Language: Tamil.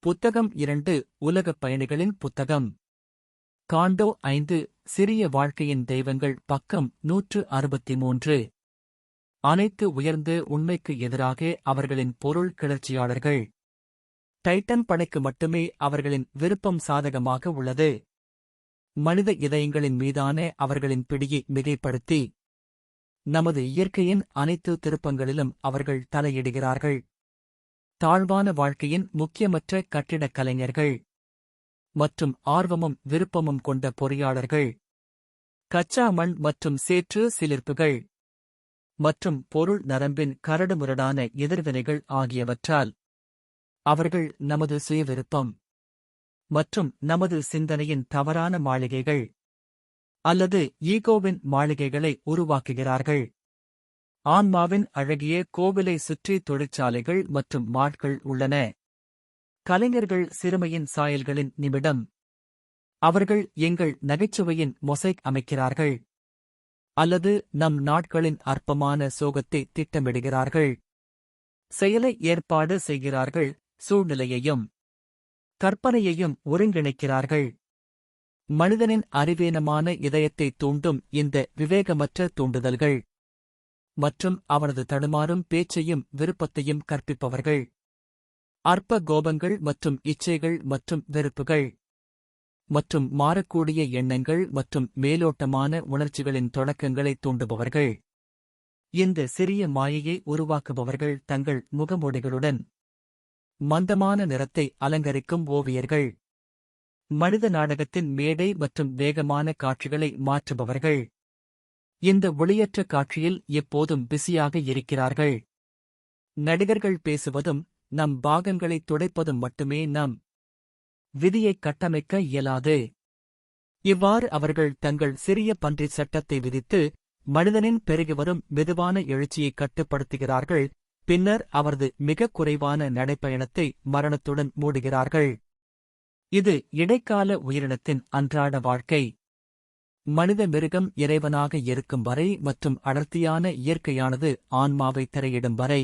புத்தகம் 2 உலகப் பயணிகளின் புத்தகம். காண்டோ 5 சிறிய வாழ்க்கையின் தெய்வங்கள் பக்கம் 163. அனைத்து உயர்ந்த உண்மைக்கு எதிராக அவர்களின் பொருள் கிளர்ச்சியாளர்கள். டைட்டன் படைக்கு மட்டுமே அவர்களின் விருப்பம் சாதகமாக உள்ளது. மனித இதயங்களின் மீதான அவர்களின் பிடியை மிகைப்படுத்தி நமது இயற்கையின் அனைத்து திருப்பங்களிலும் அவர்கள் தலையிடுகிறார்கள். தாழ்வான வாழ்க்கையின் முக்கியமற்ற கட்டிடக் கலைஞர்கள் மற்றும் ஆர்வமும் விருப்பமும் கொண்ட பொறியாளர்கள். கச்சா மண் மற்றும் சேற்று சிலிர்ப்புகள் மற்றும் பொருள் நரம்பின் கரடுமுரடான எதிர்வினைகள் ஆகியவற்றால் அவர்கள் நமது சுயவிருப்பம் மற்றும் நமது சிந்தனையின் தவறான மாளிகைகள் அல்லது ஈகோவின் மாளிகைகளை உருவாக்குகிறார்கள். ஆன்மாவின் அழகிய கோவிலை சுற்றி தொழிற்சாலைகள் மற்றும் மாட்கள் உள்ளன. கலைஞர்கள் சிறுமையின் சாயல்களின் நிமிடம். அவர்கள் எங்கள் நகைச்சுவையின் மொசைக் அமைக்கிறார்கள் அல்லது நம் நாட்களின் அற்பமான சோகத்தை திட்டமிடுகிறார்கள். செயலை ஏற்பாடு செய்கிறார்கள், சூழ்நிலையையும் கற்பனையையும் ஒருங்கிணைக்கிறார்கள். மனிதனின் அறிவீனமான இதயத்தை தூண்டும் இந்த விவேகமற்ற தூண்டுதல்கள் மற்றும் அவனது தடுமாறும் பேச்சையும் விருப்பத்தையும் கற்பிப்பவர்கள். அற்ப கோபங்கள் மற்றும் இச்சைகள் மற்றும் வெறுப்புகள் மற்றும் மாறக்கூடிய எண்ணங்கள் மற்றும் மேலோட்டமான உணர்ச்சிகளின் தொடக்கங்களை தூண்டுபவர்கள். இந்த சிறிய மாயையை உருவாக்குபவர்கள் தங்கள் முகமூடிகளுடன் மந்தமான நிறத்தை அலங்கரிக்கும் ஓவியர்கள். மனித நாடகத்தின் மேடை மற்றும் வேகமான காட்சிகளை மாற்றுபவர்கள். இந்த ஒளியற்ற காட்சியில் எப்போதும் பிஸியாக இருக்கிறார்கள். நடிகர்கள் பேசுவதும் நம் பாகங்களை துடைப்பதும் மட்டுமே நம் விதியைக் கட்டமைக்க இயலாது. இவ்வாறு அவர்கள் தங்கள் சிறிய பன்றி சட்டத்தை விதித்து மனிதனின் பெருகிவரும் மெதுவான எழுச்சியை கட்டுப்படுத்துகிறார்கள். பின்னர் அவரது மிகக் குறைவான நடைப்பயணத்தை மரணத்துடன் மூடுகிறார்கள். இது இடைக்கால உயிரினத்தின் அன்றாட வாழ்க்கை. மனித மிருகம் இறைவனாக இருக்கும் வரை மற்றும் அடர்த்தியான இயற்கையானது ஆன்மாவை திரையிடும் வரை.